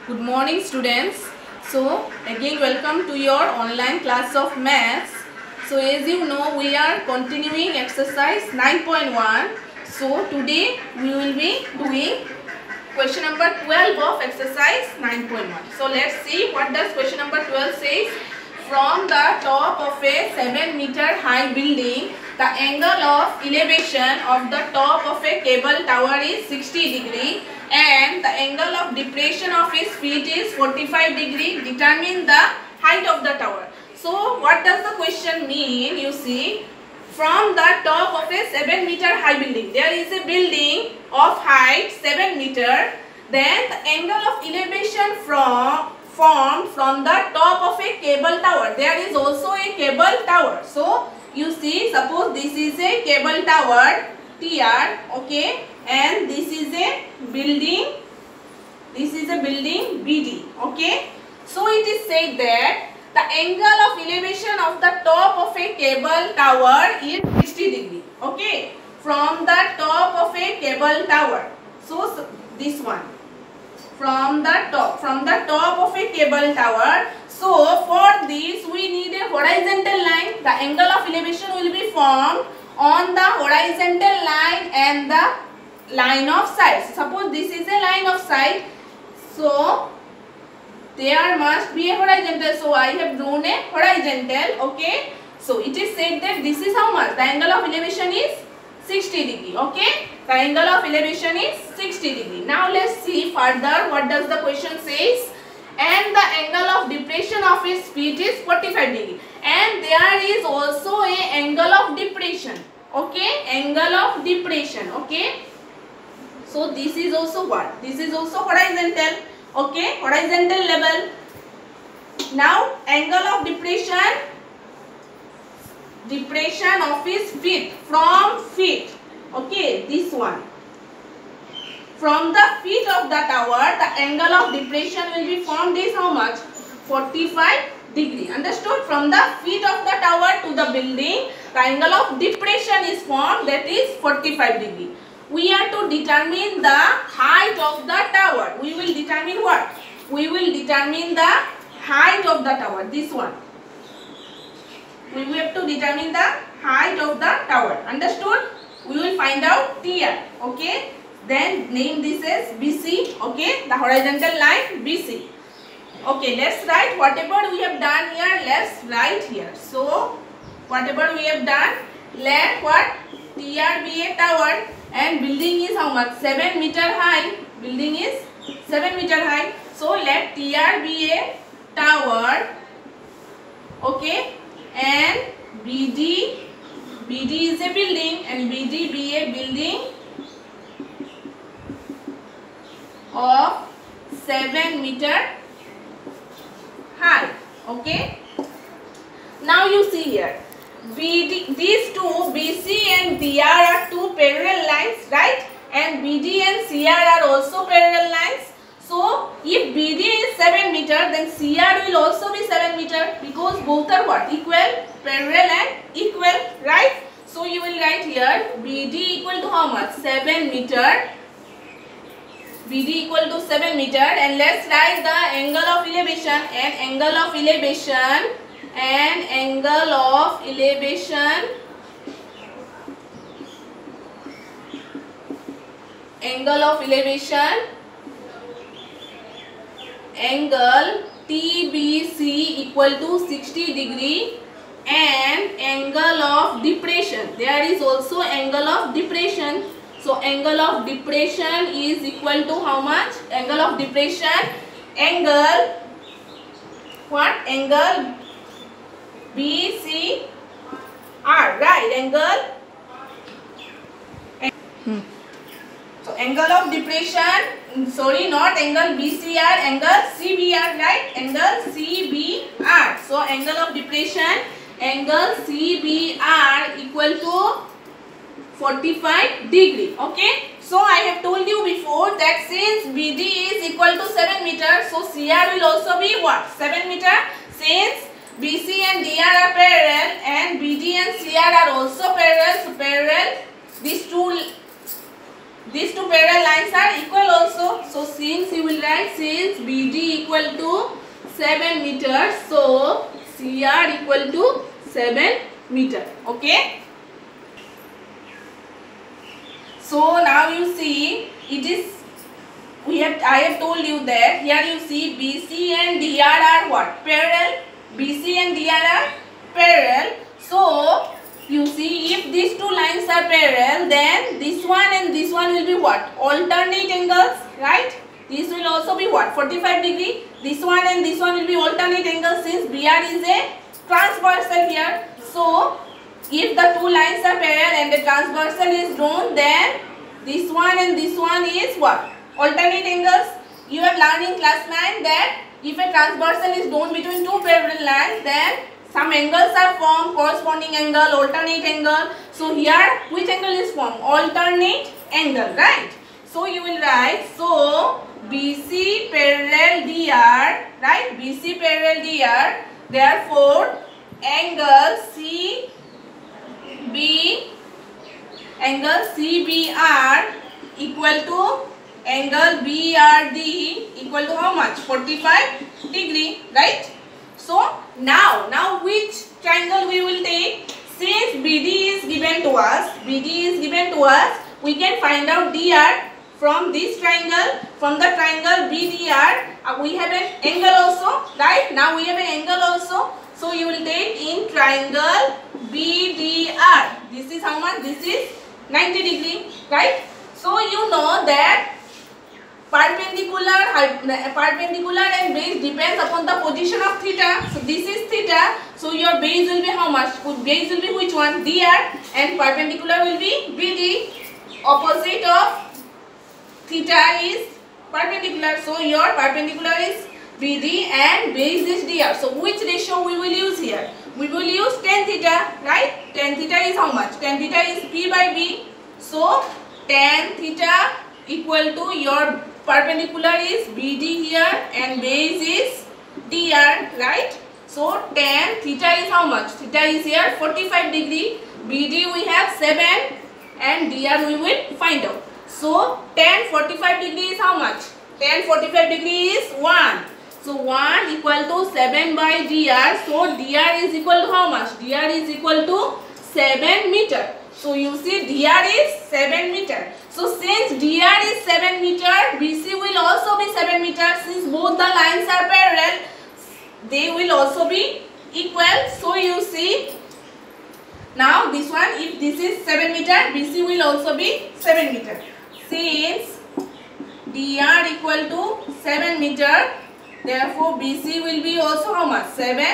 Good morning students. So again welcome to your online class of maths. So as you know we are continuing exercise 9.1. So today we will be doing question number 12 of exercise 9.1. So let's see what does question number 12 says. From the top of a 7-meter high building, the angle of elevation of the top of a cable tower is 60 degree and the angle of depression of its feet is 45 degree. Determine the height of the tower. So what does the question mean? You see, from the top of a 7-meter high building, there is a building of height 7 meter. Then the angle of elevation formed from the top of a cable tower. There is also a cable tower. So you see, suppose this is a cable tower TR, okay, and this is a building. This is a building BD, okay. So it is said that the angle of elevation of the top of a cable tower is 60 degree, okay, from the top of a cable tower. So this one, from the top of a cable tower. So for this we need a horizontal line. The angle of elevation will be formed on the horizontal line and the line of sight. Suppose this is a line of sight, so there must be a horizontal. So I have drawn a horizontal, okay. So it is said that this is how much? The angle of elevation is 60 degree, okay. The angle of elevation is 60 degree. Now let's see further what does the question says. And the angle of depression of its feet is 45 degree. And there is also a angle of depression, okay. Angle of depression, okay. So this is also what? This is also horizontal, okay. Horizontal level. Now angle of depression of his feet, from feet, okay, this one, from the feet of the tower, the angle of depression will be formed is how much? 45 degree. Understood? From the feet of the tower to the building, the angle of depression is formed, that is 45 degree. We are to determine the height of the tower. We will determine what? We will determine the height of the tower, this one. We will have to determine the height of the tower. Understood? We will find out TR, okay. Then name this as BC, okay, the horizontal line BC. Okay, let's write whatever we have done here. Let's write here. So whatever we have done, let what? TR be a tower and building is how much? 7 meter high. Building is 7 meter high. So let TR be a tower, okay, and BD is a building and BD be a building of 7 meter high, okay. Now you see here, BD, these two BC and DR are two parallel lines, right? And BD and CR are also parallel lines. So if BD is 7 meter, then CR will also be 7 meter, because both are what? Equal, parallel and equal, right? So you will write here BD equal to how much? 7 meter. BD equal to 7 meter, and let's write the angle of elevation. And angle of elevation angle TBC equal to 60 degree, and angle of depression, there is also angle of depression. So angle of depression is equal to how much? Angle of depression, angle what? Angle BCR, right? Angle. So angle of depression, sorry, not angle BCR, angle CBR, right? Angle CBR. So angle of depression, angle CBR equal to 45 degree, okay. So I have told you before that since BD is equal to 7 meter, so CR will also be what? 7 meter. Since BC and DR are parallel and BD and CR are also parallel, so parallel, these two these two parallel lines are equal also. So since you will write, since BD equal to 7 meters, so CR equal to 7 meter. Okay. So now you see, it is, I have told you that here you see BC and DR are what? Parallel. BC and DR are parallel. So you see, if these two lines are parallel, then this one and this one will be what? Alternate angles, right? This will also be what? 45 degree. This one and this one will be alternate angles, since BR is a transversal here. So if the two lines are parallel and the transversal is drawn, then this one and this one is what? Alternate angles. You are learning class 9 that if a transversal is drawn between two parallel lines, then some angles are formed, corresponding angle, alternate angle. So here which angle is formed? Alternate angle, right? So you will write, so BC parallel DR, right? BC parallel DR. Therefore angle CBR equal to angle BRD equal to how much? 45 degree, right? So now which triangle we will take? Since BD is given to us, we can find out DR from this triangle. From the triangle BDR, we have an angle also, right? Now we have an angle also. So you will take in triangle BDR. This is how much? This is 90 degree, right? So you know that perpendicular and base depends upon the position of theta. So this is theta. So your base will be how much? Base will be which one? DR, and perpendicular will be BD. Opposite of theta is perpendicular. So your perpendicular is BD and base is DR. So which ratio we will use here? We will use tan theta, right? Tan theta is how much? Tan theta is P by B. So tan theta equal to your perpendicular is BD here and base is DR, right? So tan theta is how much? Theta is here 45 degree. BD we have 7 and DR we will find out. So tan 45 degree is how much? Tan 45 degree is 1. So 1 equal to 7 by DR. So DR is equal to how much? DR is equal to 7 meter. So you see DR is 7 meter. So since DR is 7 meter, BC will also be 7 meter. Since both the lines are parallel, they will also be equal. So you see, now this one, if this is 7 meter, BC will also be 7 meter. Since DR equal to 7 meter, therefore BC will be also how much? 7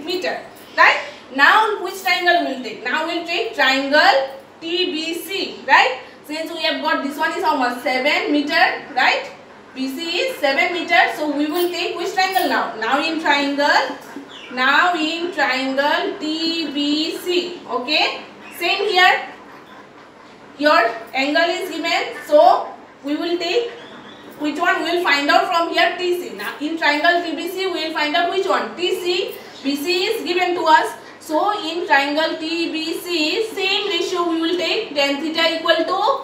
meter, right? Now which triangle we will take? Now we will take triangle TBC, right? Since we have got this one is how much? 7 meter, right? BC is 7 meter. So we will take which triangle now? Now in triangle TBC. Okay. Same here. Your angle is given. So we will take which one? We will find out from here TC. Now in triangle TBC we will find out which one? TC. BC is given to us. So in triangle TBC, same ratio we will take. Tan theta equal to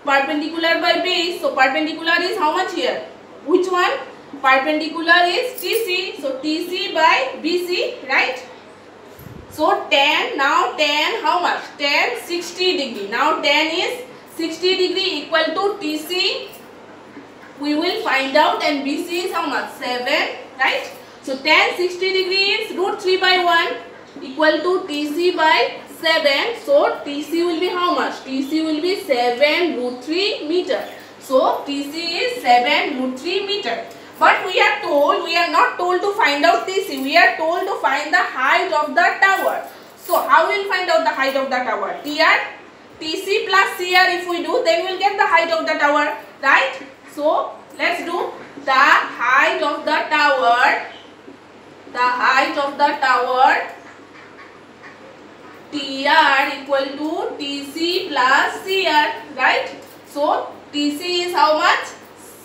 perpendicular by base. So perpendicular is how much here? Which one? Perpendicular is TC. So TC by BC, right? So tan, now tan how much? Tan 60 degree. Now tan is 60 degree equal to TC. We will find out, and BC is how much? 7, right? So tan 60 degree is root 3 by 1 equal to TC by 7. So TC will be how much? TC will be 7 root 3 meter. So TC is 7 root 3 meter. But we are not told to find out TC. We are told to find the height of the tower. So how we will find out the height of the tower? TC plus CR if we do, then we will get the height of the tower, right? So let's do the height of the tower. The height of the tower TR equal to TC plus CR, right? So TC is how much?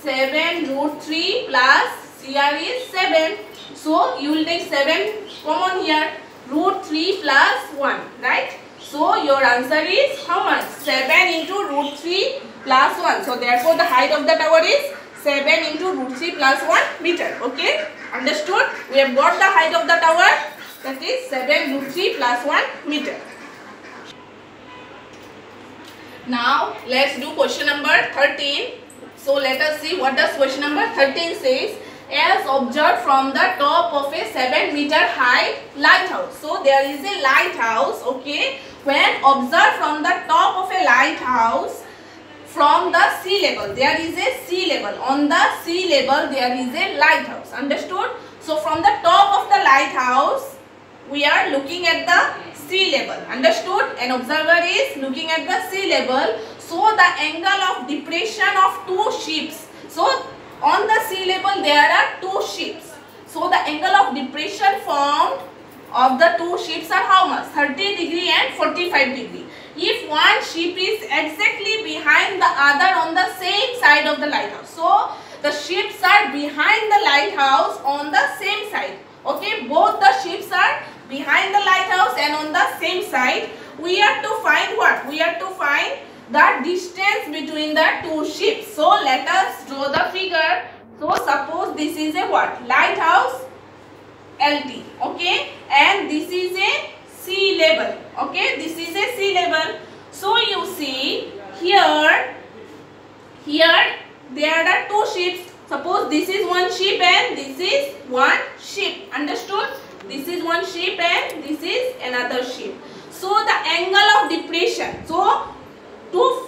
7 root 3 plus CR is 7. So you will take 7 common here. Root 3 plus 1, right? So your answer is how much? 7 into root 3 plus 1. So therefore the height of the tower is 7 into root 3 plus 1 meter. Okay, understood? We have got the height of the tower, that is 7 root 3 plus 1 meter. Now let's do question number 13. So let us see what does question number 13 says. As observed from the top of a 7 meter high lighthouse. So there is a lighthouse. Okay, when observed from the top of a lighthouse from the sea level, there is a sea level. On the sea level there is a lighthouse. Understood? So from the top of the lighthouse we are looking at the sea level. Understood? An observer is looking at the sea level. So the angle of depression of two ships. So on the sea level there are two ships. So the angle of depression formed of the two ships are how much? 30 degree and 45 degree. If one ship is exactly behind the other on the same side of the lighthouse. So the ships are behind the lighthouse on the same side. Okay, both the ships are behind the lighthouse and on the same side. We have to find what? We have to find the distance between the two ships. So let us draw the figure. So suppose this is a what? Lighthouse LT. Okay, and this is a sea level. Okay, this is a sea level. So you see here there are two ships. Suppose this is one ship and this is one ship. Understood? This is one ship and this is another ship. So the angle of depression. So to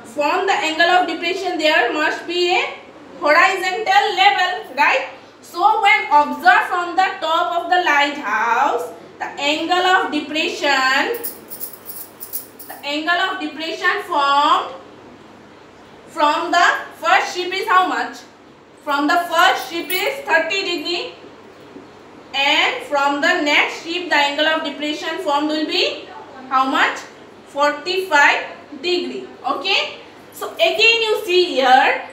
form the angle of depression there must be a horizontal level, right? So when observed from the top of the lighthouse, the angle of depression formed from the first ship is how much? From the first ship is 30 degree and from the next ship the angle of depression formed will be how much? 45 degree. Okay. So again you see here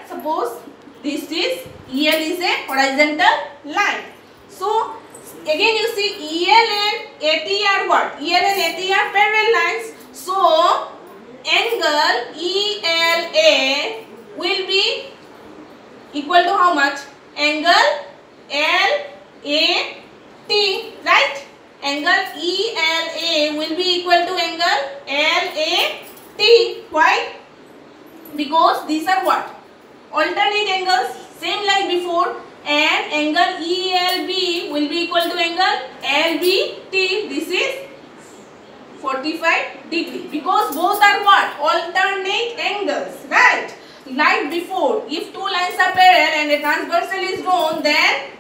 suppose this is EL is a horizontal line. So again you see EL and AT are what? EL and AT are parallel lines. So angle ELA will be equal to how much? Angle LAT, right? Angle ELA will be equal to angle LAT. Why? Because these are what? Alternate angles, same like before, and angle ELB will be equal to angle LBT. This is 45 degree because both are what? Alternate angles, right? Like before, if two lines are parallel and a transversal is drawn, then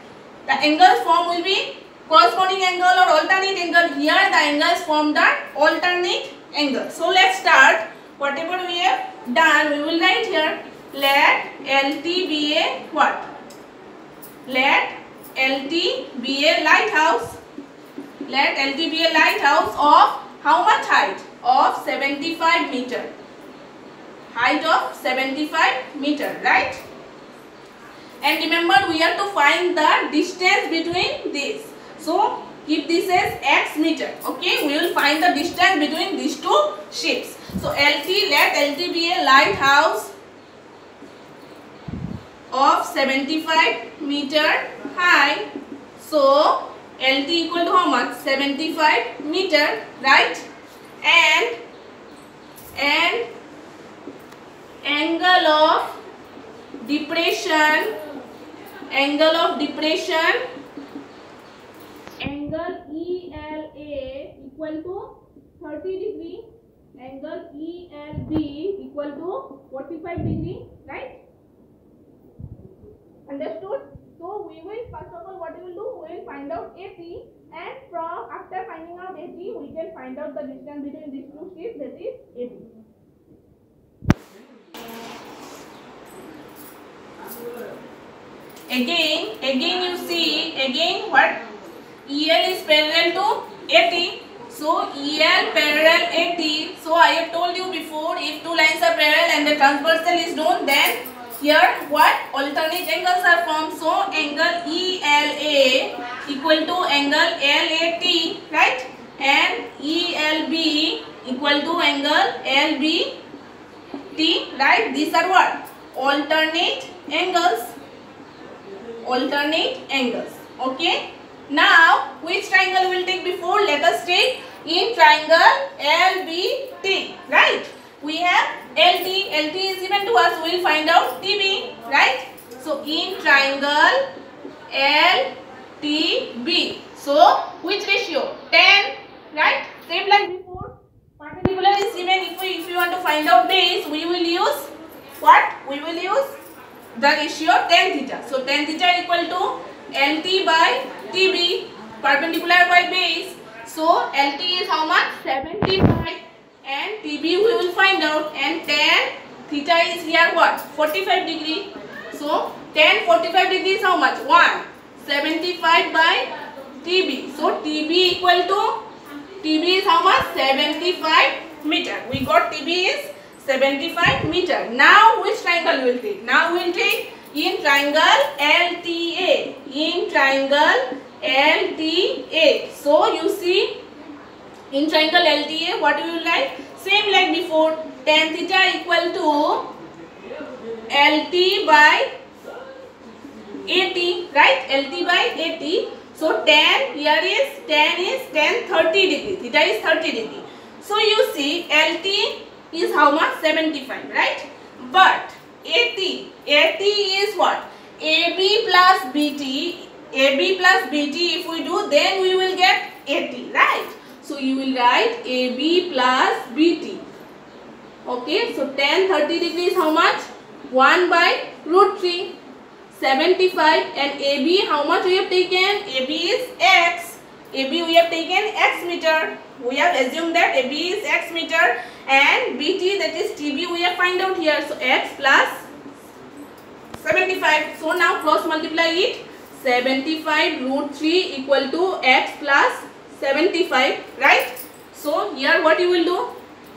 the angles formed will be corresponding angle or alternate angle. Here the angles formed are alternate angle. So let's start. Whatever we have done, we will write here. Let LT be a what? Let LT be a lighthouse. Let LT be a lighthouse of how much height? Of 75 meter. Height of 75 meter, right? And remember we have to find the distance between these. So keep this as x meter. Okay, we will find the distance between these two ships. So let LT be a lighthouse of 75 meter high. So LT equal to how much? 75 meter, right? And angle of depression, angle ELA equal to 30 degree, angle ELB equal to 45 degree, right? Understood? So we will first of all what we will do, we will find out AT, and from after finding out AT we can find out the distance between these two ships, that is AT. Again you see what? EL is parallel to AT. So EL parallel AT. So I have told you before, if two lines are parallel and the transversal is known, then here what? Alternate angles are formed. So angle ELA equal to angle LAT, right? and ELB equal to angle LBT, right? These are what? Alternate angles. Alternate angles. Okay. Now, which triangle we will take before? Let us take in triangle LBT, right? We have LT. LT is given to us. We will find out TB, right? So, in triangle LTB. So, which ratio? 10, right? Same like before. Perpendicular is given. If you want to find out base, we will use what? We will use the ratio tan theta. So, tan theta equal to LT by TB, perpendicular by base. So, LT is how much? 75 and TB we will find out, and tan theta is here what? 45 degree. So, tan 45 degree is how much? 175 by TB. So, TB equal to, TB is how much? 75 meter. We got TB is 75 meter. Now, which triangle we will take? Now, we will take in triangle LTA. In triangle LTA. So, you see, in triangle LTA, what we will like? Same like before. Tan theta equal to LT by AT, right? LT by AT. So, tan here is, tan 30 degree. Theta is 30 degree. So, you see, LT is how much? 75, right? But AT is what? AB plus BT. AB plus BT if we do, then we will get AT, right? So, you will write AB plus BT. Okay, so tan 30 degree is how much? 1 by root 3. 75, and AB how much we have taken? AB is X. AB we have taken X meter. We have assumed that AB is X meter, and BT, that is TB, we have find out here. So, X plus 75. So, now cross multiply it. 75 root 3 equal to X plus 75, right? So, here what you will do?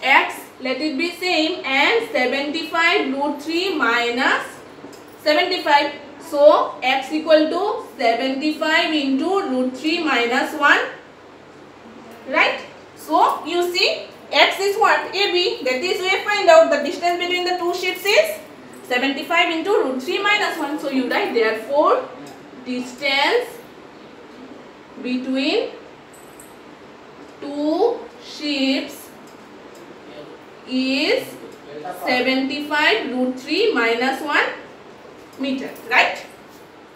X, let it be same, and 75 root 3 minus 75. So, X equal to 75 into root 3 minus 1, right? So, you see, X is what? AB. That is, we find out the distance between the two sheets is 75 into root 3 minus 1. So, you write therefore, distance between two sheets is 75 root 3 minus 1 meter, right?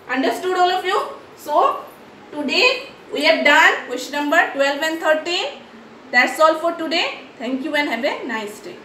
Understood all of you? So, today we have done question number 12 and 13. That's all for today. Thank you and have a nice day.